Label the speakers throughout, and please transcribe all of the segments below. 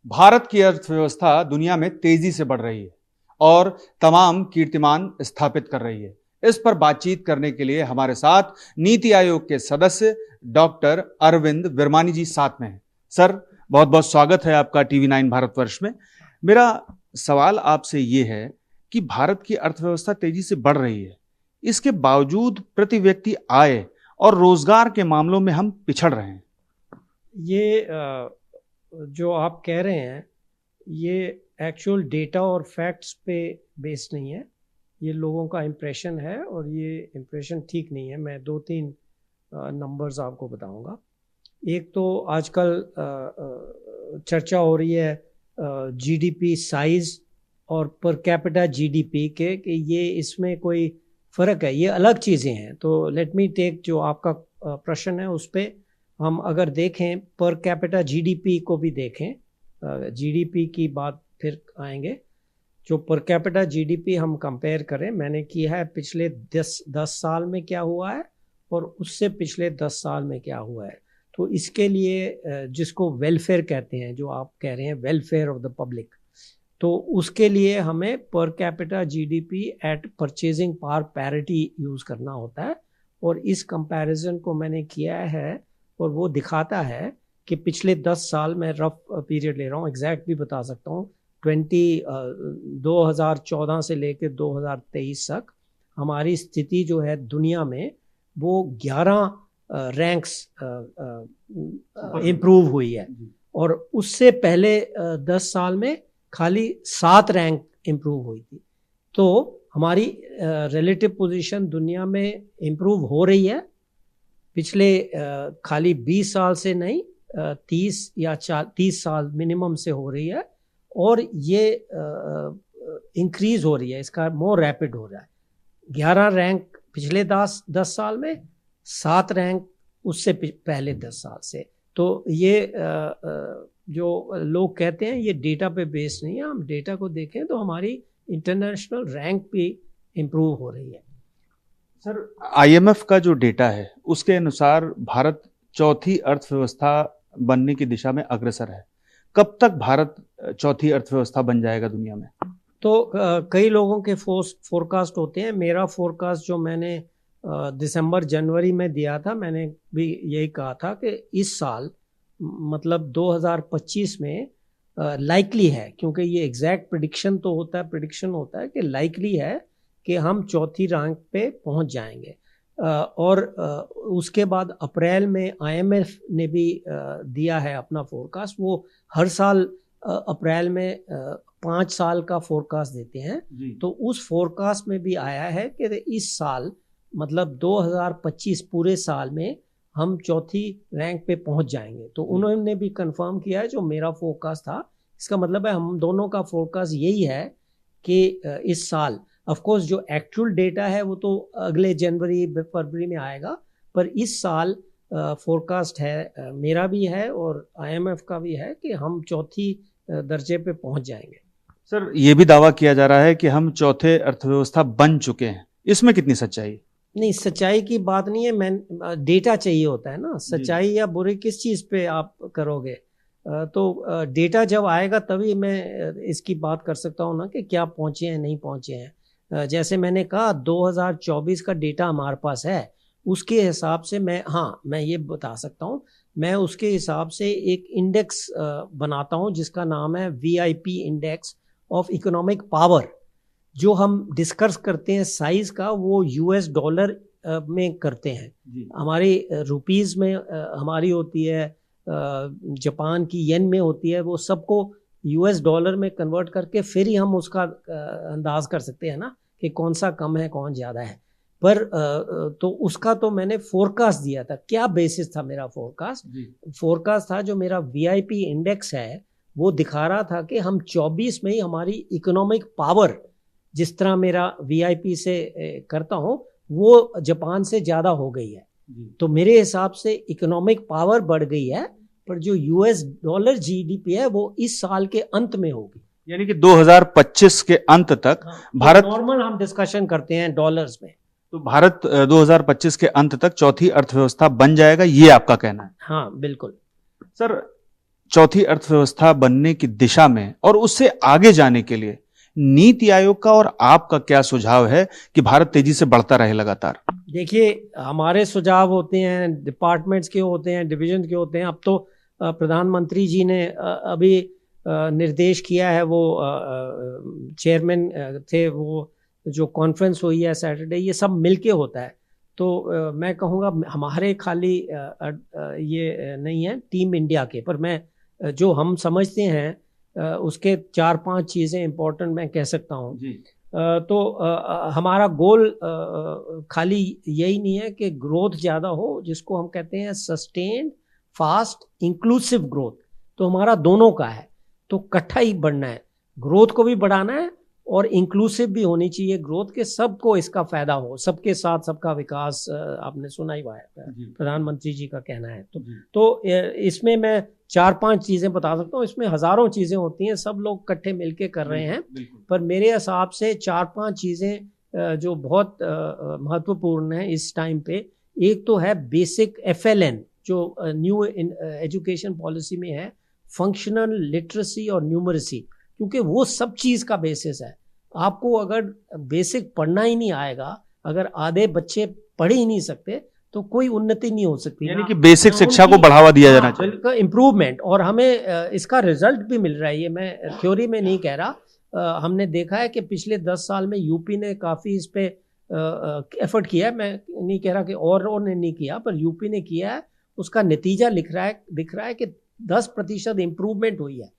Speaker 1: भारत की अर्थव्यवस्था दुनिया में तेजी से बढ़ रही है और तमाम कीर्तिमान स्थापित कर रही है। इस पर बातचीत करने के लिए हमारे साथ नीति आयोग के सदस्य डॉक्टर अरविंद विरमानी जी साथ में हैं। सर, बहुत बहुत स्वागत है आपका TV9 भारतवर्ष में। मेरा सवाल आपसे ये है कि भारत की अर्थव्यवस्था तेजी से बढ़ रही है, इसके बावजूद प्रति व्यक्ति आय और रोजगार के मामलों में हम पिछड़ रहे हैं।
Speaker 2: ये जो आप कह रहे हैं ये एक्चुअल डेटा और फैक्ट्स पे बेस्ड नहीं है, ये लोगों का इम्प्रेशन है और ये इम्प्रेशन ठीक नहीं है। मैं 2-3 नंबर्स आपको बताऊंगा। एक तो आजकल चर्चा हो रही है जीडीपी साइज और पर कैपिटा जीडीपी के कि ये इसमें कोई फ़र्क है, ये अलग चीज़ें हैं। तो लेट मी टेक जो आपका प्रश्न है उस पर हम अगर देखें पर कैपिटा जीडीपी को भी देखें, जीडीपी की बात फिर आएंगे। जो पर कैपिटा जीडीपी हम कंपेयर करें, मैंने किया है पिछले 10 साल में क्या हुआ है और उससे पिछले 10 साल में क्या हुआ है। तो इसके लिए जिसको वेलफेयर कहते हैं, जो आप कह रहे हैं वेलफेयर ऑफ द पब्लिक, तो उसके लिए हमें per capita GDP at purchasing power parity use करना होता है। और इस कंपैरिजन को मैंने किया है और वो दिखाता है कि पिछले 10 साल में रफ पीरियड ले रहा हूँ, एग्जैक्ट भी बता सकता हूँ, 2014 से लेकर 2023 तक हमारी स्थिति जो है दुनिया में वो 11 रैंक्स इम्प्रूव हुई है और उससे पहले 10 साल में खाली 7 रैंक इम्प्रूव हुई थी। तो हमारी रिलेटिव पोजीशन दुनिया में इम्प्रूव हो रही है पिछले खाली 20 साल से नहीं, 30 या 30 साल मिनिमम से हो रही है और ये इंक्रीज हो रही है, इसका मोर रैपिड हो रहा है। 11 रैंक पिछले 10 साल में, 7 रैंक उससे पहले 10 साल से। तो ये जो लोग कहते हैं ये डेटा पे बेस्ड नहीं है, हम डेटा को देखें तो हमारी इंटरनेशनल रैंक भी इम्प्रूव हो रही है।
Speaker 1: सर, IMF का जो डेटा है उसके अनुसार भारत चौथी अर्थव्यवस्था बनने की दिशा में अग्रसर है। कब तक भारत चौथी अर्थव्यवस्था बन जाएगा दुनिया में?
Speaker 2: तो कई लोगों के फोरकास्ट होते हैं। मेरा फोरकास्ट जो मैंने दिसंबर जनवरी में दिया था, मैंने भी यही कहा था कि इस साल मतलब 2025 में लाइकली है, क्योंकि ये एग्जैक्ट प्रेडिक्शन तो होता है, प्रेडिक्शन होता है कि लाइकली है कि हम चौथी रैंक पे पहुंच जाएंगे। और उसके बाद अप्रैल में IMF ने भी दिया है अपना फोरकास्ट। वो हर साल अप्रैल में 5 साल का फोरकास्ट देते हैं। तो उस फोरकास्ट में भी आया है कि इस साल मतलब 2025 पूरे साल में हम चौथी रैंक पे पहुंच जाएंगे। तो उन्होंने भी कंफर्म किया है जो मेरा फोरकास्ट था। इसका मतलब है हम दोनों का फोरकास्ट यही है कि इस साल, ऑफ कोर्स जो एक्चुअल डेटा है वो तो अगले जनवरी फरवरी में आएगा, पर इस साल फोरकास्ट है, मेरा भी है और IMF का भी है कि हम चौथी दर्जे पे पहुंच जाएंगे।
Speaker 1: सर, ये भी दावा किया जा रहा है कि हम चौथे अर्थव्यवस्था बन चुके हैं, इसमें कितनी सच्चाई?
Speaker 2: नहीं, सच्चाई की बात नहीं है, डेटा चाहिए होता है ना। सच्चाई या बुरे किस चीज़ पे आप करोगे? तो डेटा जब आएगा तभी मैं इसकी बात कर सकता हूँ ना कि क्या पहुँचे हैं नहीं पहुँचे हैं। जैसे मैंने कहा 2024 का डेटा हमारे पास है, उसके हिसाब से मैं ये बता सकता हूँ। मैं उसके हिसाब से एक इंडेक्स बनाता हूँ जिसका नाम है VIP index of economic power. जो हम डिस्कस करते हैं साइज का, वो US डॉलर में करते हैं। हमारी रुपीज़ में हमारी होती है, जापान की येन में होती है, वो सबको US डॉलर में कन्वर्ट करके फिर ही हम उसका अंदाज कर सकते हैं ना कि कौन सा कम है कौन ज़्यादा है। पर तो उसका तो मैंने फोरकास्ट दिया था। क्या बेसिस था मेरा फोरकास्ट था जो मेरा VIP इंडेक्स है वो दिखा रहा था कि हम 24 में ही हमारी इकोनॉमिक पावर, जिस तरह मेरा VIP से करता हूँ, वो जापान से ज़्यादा हो गई है। तो मेरे हिसाब से इकोनॉमिक पावर बढ़ गई है, पर जो US डॉलर GDP है वो इस साल के अंत में होगी।
Speaker 1: यानी कि 2025 के अंत तक भारत,
Speaker 2: नॉर्मल हम डिस्कशन करते हैं डॉलर्स में,
Speaker 1: तो भारत 2025 के अंत तक चौथी अर्थव्यवस्था बन जाएगा, ये आपका कहना है?
Speaker 2: हाँ बिल्कुल।
Speaker 1: सर, चौथी अर्थव्यवस्था बनने की दिशा में और उससे आगे जाने के लिए नीति आयोग का और आपका क्या सुझाव है कि भारत तेजी से बढ़ता रहे लगातार?
Speaker 2: देखिए, हमारे सुझाव होते हैं, डिपार्टमेंट्स के होते हैं, डिवीजन के होते हैं। अब तो प्रधानमंत्री जी ने अभी निर्देश किया है, वो चेयरमैन थे, वो जो कॉन्फ्रेंस हुई है सैटरडे, ये सब मिलके होता है। तो मैं कहूँगा हमारे खाली ये नहीं है टीम इंडिया के, पर मैं जो हम समझते हैं उसके 4-5 चीज़ें इम्पोर्टेंट मैं कह सकता हूँ। तो हमारा गोल खाली यही नहीं है कि ग्रोथ ज़्यादा हो, जिसको हम कहते हैं सस्टेन्ड, फास्ट, इंक्लूसिव ग्रोथ। तो हमारा दोनों का है, तो इकट्ठा ही बढ़ना है, ग्रोथ को भी बढ़ाना है और इंक्लूसिव भी होनी चाहिए ग्रोथ, के सबको इसका फ़ायदा हो, सबके साथ सबका विकास। आपने सुना ही हुआ है, प्रधानमंत्री जी का कहना है। तो इसमें मैं 4-5 चीज़ें बता सकता हूँ, इसमें हज़ारों चीज़ें होती हैं, सब लोग इकट्ठे मिलके कर रहे हैं, पर मेरे हिसाब से 4-5 चीज़ें जो बहुत महत्वपूर्ण हैं इस टाइम पे। एक तो है बेसिक FLN, जो न्यू एजुकेशन पॉलिसी में है, फंक्शनल लिटरेसी और न्यूमरेसी, क्योंकि वो सब चीज़ का बेसिस है। आपको अगर बेसिक पढ़ना ही नहीं आएगा, अगर आधे बच्चे पढ़ ही नहीं सकते, तो कोई उन्नति नहीं हो सकती।
Speaker 1: यानी कि बेसिक शिक्षा को बढ़ावा दिया जाना चाहिए,
Speaker 2: इम्प्रूवमेंट। और हमें इसका रिजल्ट भी मिल रहा है, ये मैं थ्योरी में नहीं कह रहा। हमने देखा है कि पिछले 10 साल में यूपी ने काफ़ी इस पे एफर्ट किया है। मैं नहीं कह रहा कि और ने नहीं किया, पर यूपी ने किया है। उसका नतीजा दिख रहा है कि 10% इम्प्रूवमेंट हुई है।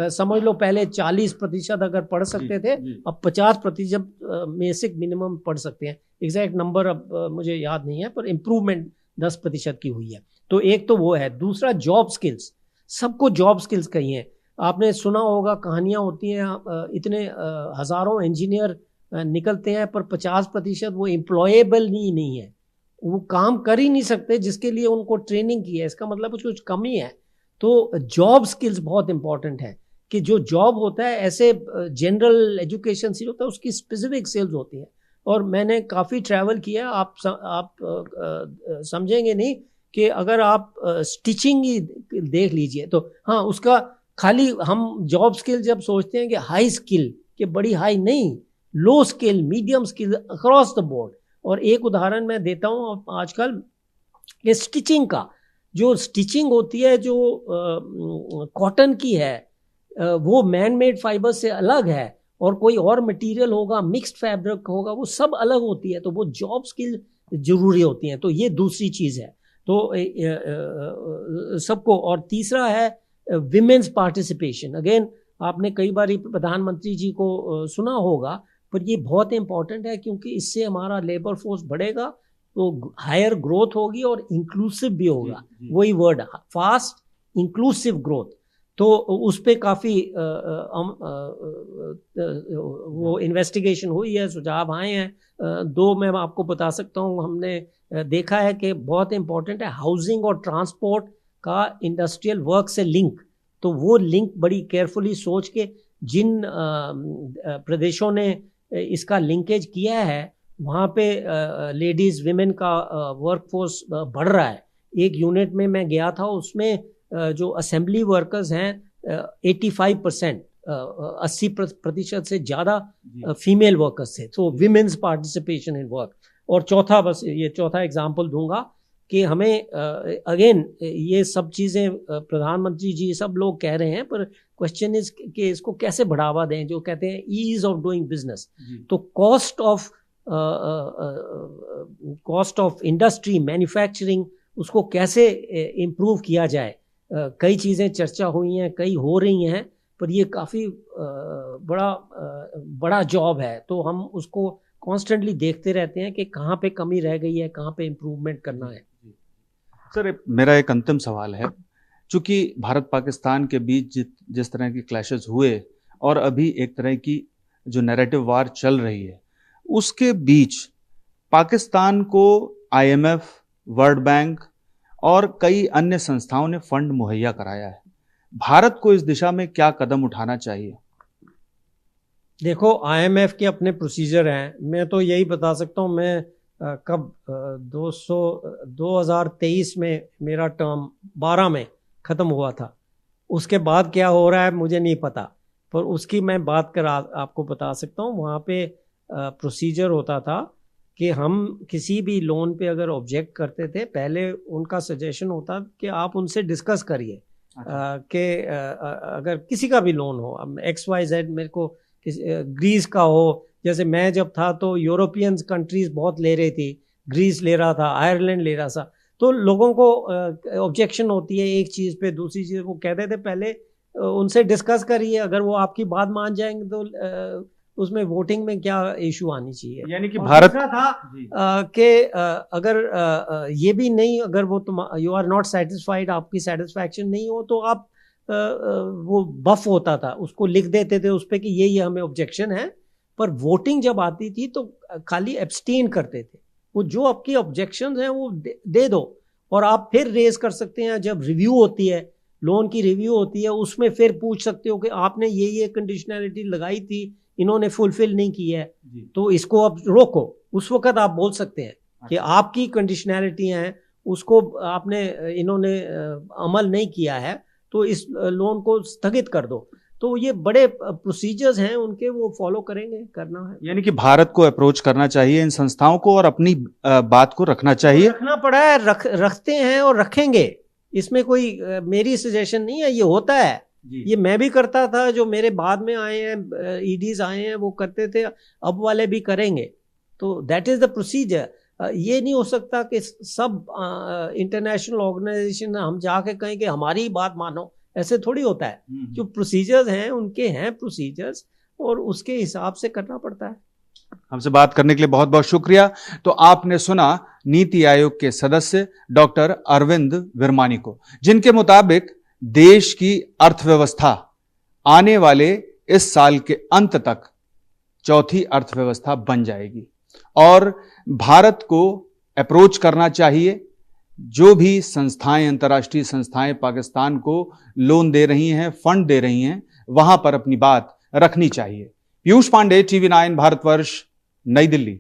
Speaker 2: समझ लो पहले 40% अगर पढ़ सकते थे, अब 50% बेसिक मिनिमम पढ़ सकते हैं। एग्जैक्ट नंबर अब मुझे याद नहीं है, पर इम्प्रूवमेंट 10% की हुई है। तो एक तो वो है। दूसरा जॉब स्किल्स, सबको जॉब स्किल्स कहिए। आपने सुना होगा, कहानियाँ होती हैं, इतने हज़ारों इंजीनियर निकलते हैं, पर 50% वो एम्प्लॉयेबल नहीं है, वो काम कर ही नहीं सकते जिसके लिए उनको ट्रेनिंग की है। इसका मतलब कुछ कमी है। तो जॉब स्किल्स बहुत इंपॉर्टेंट है, कि जो जॉब होता है, ऐसे जनरल एजुकेशन से होता है, उसकी स्पेसिफिक स्किल्स होती हैं। और मैंने काफ़ी ट्रैवल किया, आप समझेंगे नहीं कि अगर आप स्टिचिंग ही देख लीजिए, तो हाँ, उसका खाली हम जॉब स्किल जब सोचते हैं कि हाई स्किल, कि बड़ी हाई नहीं, लो skill, medium skill, across the board. और एक उदाहरण मैं देता हूँ आजकल, ये स्टिचिंग का, जो स्टिचिंग होती है, जो कॉटन की है, वो मैन मेड फाइबर से अलग है, और कोई और मटेरियल होगा, मिक्स्ड फैब्रिक होगा, वो सब अलग होती है। तो वो जॉब स्किल जरूरी होती हैं। तो ये दूसरी चीज़ है, तो सबको। और तीसरा है विमेंस पार्टिसिपेशन। अगेन, आपने कई बार प्रधानमंत्री जी को सुना होगा, पर ये बहुत इंपॉर्टेंट है, क्योंकि इससे हमारा लेबर फोर्स बढ़ेगा, तो हायर ग्रोथ होगी और इंक्लूसिव भी होगा। वही वर्ड, फास्ट इंक्लूसिव ग्रोथ। तो उस पर काफ़ी वो इन्वेस्टिगेशन हुई है, सुझाव आए हैं। 2 मैं आपको बता सकता हूँ। हमने देखा है कि बहुत इंपॉर्टेंट है हाउसिंग और ट्रांसपोर्ट का इंडस्ट्रियल वर्क से लिंक। तो वो लिंक बड़ी केयरफुली सोच के, जिन प्रदेशों ने इसका लिंकेज किया है, वहाँ पे लेडीज़ विमेन का वर्कफोर्स बढ़ रहा है। एक यूनिट में मैं गया था, उसमें जो असेंबली वर्कर्स हैं 85%, 80% से ज़्यादा फीमेल वर्कर्स थे। तो विमेन्स पार्टिसिपेशन इन वर्क। और चौथा, बस ये चौथा एग्जांपल दूंगा, कि हमें अगेन ये सब चीज़ें प्रधानमंत्री जी सब लोग कह रहे हैं, पर क्वेश्चन इज कि इसको कैसे बढ़ावा दें। जो कहते हैं ईज ऑफ डूइंग बिजनेस, तो कॉस्ट ऑफ इंडस्ट्री, मैन्युफैक्चरिंग, उसको कैसे इम्प्रूव किया जाए। कई चीज़ें चर्चा हुई हैं, कई हो रही हैं, पर ये काफ़ी बड़ा जॉब है। तो हम उसको कॉन्स्टेंटली देखते रहते हैं कि कहाँ पे कमी रह गई है, कहाँ पे इम्प्रूवमेंट करना है।
Speaker 1: सर, मेरा एक अंतिम सवाल है। चूंकि भारत पाकिस्तान के बीच जिस तरह की क्लैशेस हुए, और अभी एक तरह की जो नैरेटिव वार चल रही है, उसके बीच पाकिस्तान को IMF, वर्ल्ड बैंक और कई अन्य संस्थाओं ने फंड मुहैया कराया है। भारत को इस दिशा में क्या कदम उठाना चाहिए?
Speaker 2: देखो, IMF के अपने प्रोसीजर हैं। मैं तो यही बता सकता हूँ, मैं कब 2023 में मेरा टर्म 12 में ख़त्म हुआ था, उसके बाद क्या हो रहा है मुझे नहीं पता, पर उसकी मैं बात कर आपको बता सकता हूँ। वहाँ पे प्रोसीजर होता था कि हम किसी भी लोन पे अगर ऑब्जेक्ट करते थे, पहले उनका सजेशन होता कि आप उनसे डिस्कस करिए कि अगर किसी का भी लोन हो, अब XYZ मेरे को ग्रीस का हो, जैसे मैं जब था तो यूरोपियन कंट्रीज बहुत ले रही थी, ग्रीस ले रहा था, आयरलैंड ले रहा था, तो लोगों को ऑब्जेक्शन होती है एक चीज़ पे, दूसरी चीज़ वो कहते थे पहले उनसे डिस्कस करिए, अगर वो आपकी बात मान जाएंगे तो उसमें वोटिंग में क्या इशू आनी चाहिए।
Speaker 1: यानी कि भारत
Speaker 2: था कि अगर ये भी नहीं, अगर वो तुम यू आर नॉट सेटिस्फाइड, आपकी सेटिस्फैक्शन नहीं हो, तो आप वो बफ होता था, उसको लिख देते थे उस पर कि ये हमें ऑब्जेक्शन है। पर वोटिंग जब आती थी तो खाली एब्सटेन करते थे, वो जो आपकी ऑब्जेक्शंस हैं वो दे दो, और आप फिर रेज कर सकते हैं। जब रिव्यू होती है, लोन की रिव्यू होती है, उसमें फिर पूछ सकते हो कि आपने ये कंडीशनैलिटी लगाई थी, इन्होंने फुलफिल नहीं की है, तो इसको अब रोको। उस वक्त आप बोल सकते हैं कि आपकी कंडीशनैलिटी हैं, उसको आपने इन्होंने अमल नहीं किया है, तो इस लोन को स्थगित कर दो। तो ये बड़े प्रोसीजर्स हैं उनके, वो फॉलो करेंगे, करना है।
Speaker 1: यानी कि भारत को अप्रोच करना चाहिए इन संस्थाओं को और अपनी बात को रखना चाहिए।
Speaker 2: रखना पड़ा है, रखते हैं और रखेंगे, इसमें कोई मेरी सजेशन नहीं है, ये होता है। ये मैं भी करता था, जो मेरे बाद में आए हैं ईडीज आए हैं वो करते थे, अब वाले भी करेंगे। तो दैट इज द प्रोसीजर। ये नहीं हो सकता कि सब इंटरनेशनल ऑर्गेनाइजेशन हम जाके कहें कि हमारी बात मानो, ऐसे थोड़ी होता है। जो प्रोसीजर्स हैं उनके हैं प्रोसीजर्स, और उसके हिसाब से करना पड़ता है।
Speaker 1: हमसे बात करने के लिए बहुत बहुत शुक्रिया। तो आपने सुना नीति आयोग के सदस्य डॉक्टर अरविंद विरमानी को, जिनके मुताबिक देश की अर्थव्यवस्था आने वाले इस साल के अंत तक चौथी अर्थव्यवस्था बन जाएगी, और भारत को अप्रोच करना चाहिए। जो भी संस्थाएं, अंतर्राष्ट्रीय संस्थाएं पाकिस्तान को लोन दे रही हैं, फंड दे रही हैं, वहां पर अपनी बात रखनी चाहिए। पीयूष पांडे, TV9 भारतवर्ष, नई दिल्ली।